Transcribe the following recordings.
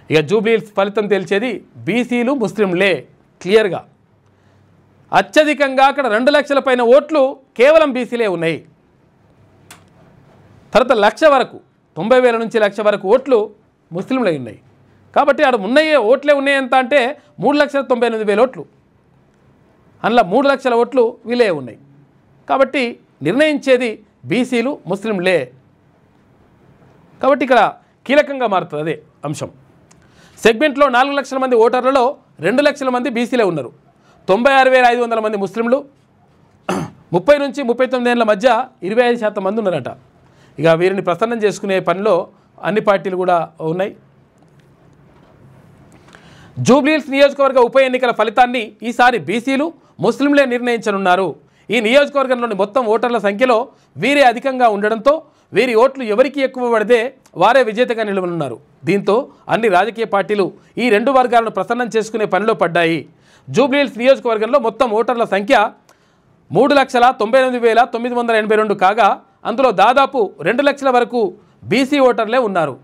ఇక జూబ్లీహిల్స్ ఫలితం తేల్చేది బీసీలు ముస్లింలే క్లియర్గా. అత్యధికంగా అక్కడ 2 లక్షల పైన ఓట్లు కేవలం బీసీలే ఉన్నాయి. తర్వాత 1,00,000 వరకు 90,000 నుంచి 1,00,000 వరకు ఓట్లు ముస్లింలే ఉన్నాయి. కాబట్టి ఆడ ఉన్నాయి ఓట్లే ఉన్నాయి ఎంత అంటే 3,98,000 ఓట్లు, అందులో 3 లక్షల ఓట్లు వీలే ఉన్నాయి. కాబట్టి నిర్ణయించేది బీసీలు ముస్లింలే. కాబట్టి ఇక్కడ కీలకంగా మారుతుంది అదే అంశం. సెగ్మెంట్లో 4 లక్షల మంది ఓటర్లలో 2 లక్షల మంది బీసీలే ఉన్నారు. 96,500 మంది ముస్లింలు, 30 నుంచి 39 ఏళ్ల మధ్య 25% మంది ఉన్నారట. ఇక వీరిని ప్రసన్నం చేసుకునే పనిలో అన్ని పార్టీలు కూడా ఉన్నాయి. జూబ్లీహిల్స్ నియోజకవర్గ ఉప ఎన్నికల ఫలితాన్ని ఈసారి బీసీలు ముస్లింలే నిర్ణయించనున్నారు. ఈ నియోజకవర్గంలోని మొత్తం ఓటర్ల సంఖ్యలో వీరే అధికంగా ఉండడంతో వీరి ఓట్లు ఎవరికి ఎక్కువ పడితే వారే విజేతగా నిలవనున్నారు. దీంతో అన్ని రాజకీయ పార్టీలు ఈ 2 వర్గాలను ప్రసన్నం చేసుకునే పనిలో పడ్డాయి. జూబ్లీహిల్స్ నియోజకవర్గంలో మొత్తం ఓటర్ల సంఖ్య 3,98,982 కాగా అందులో దాదాపు 2 లక్షల వరకు బీసీ ఓటర్లే ఉన్నారు.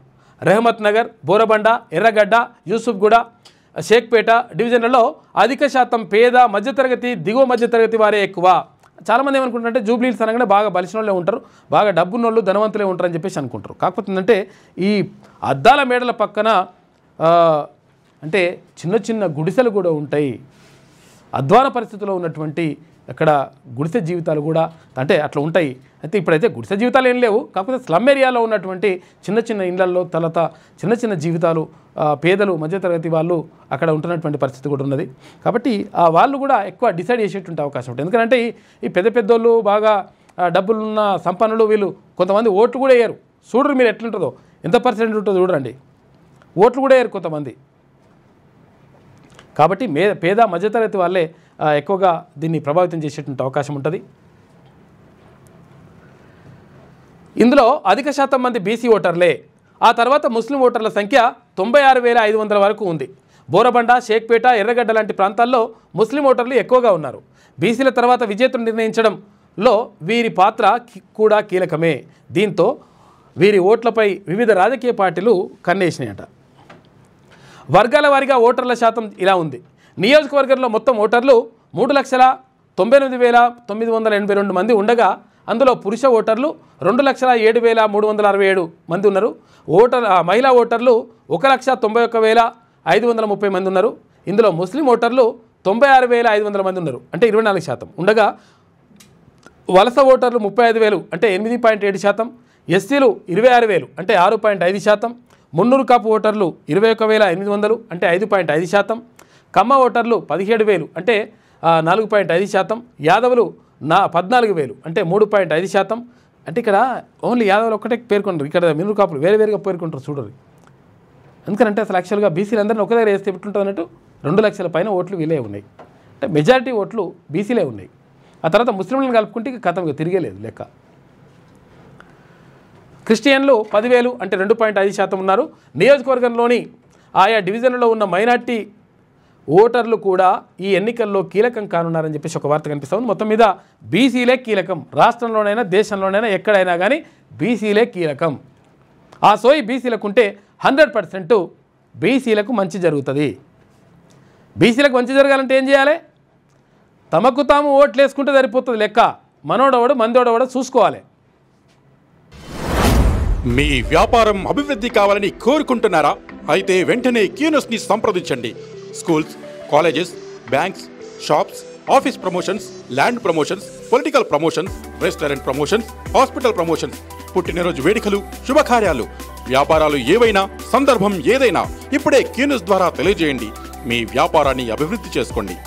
రెహమత్ నగర్, బోరబండ, ఎర్రగడ్డ, యూసుఫ్గూడ, షేక్పేట డివిజన్లలో అధిక శాతం పేద, మధ్యతరగతి, దిగువ మధ్యతరగతి వారే ఎక్కువ. చాలామంది ఏమనుకుంటారంటే జూబ్లీహిల్స్ అనగానే బాగా బలిసిన వాళ్ళే ఉంటారు, బాగా డబ్బున్నోళ్ళు ధనవంతులే ఉంటారు అని చెప్పేసి అనుకుంటారు. కాకపోతే ఏంటంటే ఈ అద్దాల మేడల పక్కన అంటే చిన్న చిన్న గుడిసెలు కూడా ఉంటాయి. అధ్వాన పరిస్థితిలో ఉన్నటువంటి అక్కడ గుడిసె జీవితాలు కూడా అంటే అట్లా ఉంటాయి. అయితే ఇప్పుడైతే గుడిసె జీవితాలు ఏం లేవు, కాకపోతే స్లమ్ ఏరియాలో ఉన్నటువంటి చిన్న చిన్న ఇళ్లల్లో తర్వాత చిన్న చిన్న జీవితాలు, పేదలు, మధ్యతరగతి వాళ్ళు అక్కడ ఉంటున్నటువంటి పరిస్థితి కూడా ఉన్నది. కాబట్టి వాళ్ళు కూడా ఎక్కువ డిసైడ్ చేసేటువంటి అవకాశం ఉంటుంది. ఎందుకంటే ఈ పెద్ద పెద్దోళ్ళు బాగా డబ్బులున్న సంపన్నులు వీళ్ళు కొంతమంది ఓట్లు కూడా వేయరు. చూడరు మీరు ఎట్లుంటుందో, ఎంత పర్సెంట్ ఉంటుందో చూడండి, ఓట్లు కూడా వేయరు కొంతమంది. కాబట్టి పేద మధ్యతరగతి వాళ్ళే ఎక్కువగా దీన్ని ప్రభావితం చేసేటువంటి అవకాశం ఉంటుంది. ఇందులో అధిక శాతం మంది బీసీ ఓటర్లే. ఆ తర్వాత ముస్లిం ఓటర్ల సంఖ్య 96,500 వరకు ఉంది. బోరబండ, షేక్పేట, ఎర్రగడ్డ లాంటి ప్రాంతాల్లో ముస్లిం ఓటర్లు ఎక్కువగా ఉన్నారు. బీసీల తర్వాత విజేతను నిర్ణయించడంలో వీరి పాత్ర కూడా కీలకమే. దీంతో వీరి ఓట్లపై వివిధ రాజకీయ పార్టీలు కన్నేసినాయట. వర్గాల వారీగా ఓటర్ల శాతం ఇలా ఉంది. నియోజకవర్గంలో మొత్తం ఓటర్లు 3,98,982 మంది ఉండగా అందులో పురుష ఓటర్లు 2,07,367 మంది ఉన్నారు. మహిళా ఓటర్లు 1,91,530 మంది ఉన్నారు. ఇందులో ముస్లిం ఓటర్లు 96,500 మంది ఉన్నారు, అంటే 24% ఉండగా వలస ఓటర్లు 35,000 అంటే 8.7%, ఎస్సీలు 26,000 అంటే 6.5%, మున్నూరు కాపు ఓటర్లు 21,800 అంటే 5.5%, కమ్మ ఓటర్లు 17,000 అంటే 4.5%, యాదవులు 14,000 అంటే 3.5%. అంటే ఇక్కడ ఓన్లీ యాదవులు ఒక్కటే పేర్కొంటారు, ఇక్కడ మిన్నూరు కాపులు వేరువేరుగా పేర్కొంటారు చూడరు. ఎందుకంటే అసలు యాక్చువల్గా బీసీలందరినీ ఒక దగ్గర వేస్తే ఎట్లుంటుంది అన్నట్టు 2 లక్షల పైన ఓట్లు వీలే ఉన్నాయి, అంటే మెజారిటీ ఓట్లు బీసీలే ఉన్నాయి. ఆ తర్వాత ముస్లింలను కలుపుకుంటే కథం తిరిగేలేదు లెక్క. క్రిస్టియన్లు 10,000 అంటే 2.5% ఉన్నారు. నియోజకవర్గంలోని ఆయా డివిజన్లలో ఉన్న మైనార్టీ ఓటర్లు కూడా ఈ ఎన్నికల్లో కీలకం కానున్నారని చెప్పేసి ఒక వార్త కనిపిస్తుంది. మొత్తం మీద బీసీలే కీలకం, రాష్ట్రంలోనైనా దేశంలోనైనా ఎక్కడైనా కానీ బీసీలే కీలకం. ఆ సోయి బీసీలకు ఉంటే 100% బీసీలకు మంచి జరుగుతుంది. బీసీలకు మంచి జరగాలంటే ఏం చేయాలి? తమకు తాము ఓట్లు వేసుకుంటే సరిపోతుంది లెక్క, మనోడవడు మందోడవడు చూసుకోవాలి. మీ వ్యాపారం అభివృద్ధి కావాలని కోరుకుంటున్నారా? అయితే వెంటనే క్యూనస్ని సంప్రదించండి. Schools, colleges, banks, shops, office promotions, land promotions, political promotions, restaurant promotions, hospital promotions, పుట్టినరోజు వేడుకలు, శుభకార్యాలు, వ్యాపారాలు ఏవైనా, సందర్భం ఏదైనా ఇప్పుడే క్యూనస్ ద్వారా తెలియజేయండి. మీ వ్యాపారాన్ని అభివృద్ధి చేసుకోండి.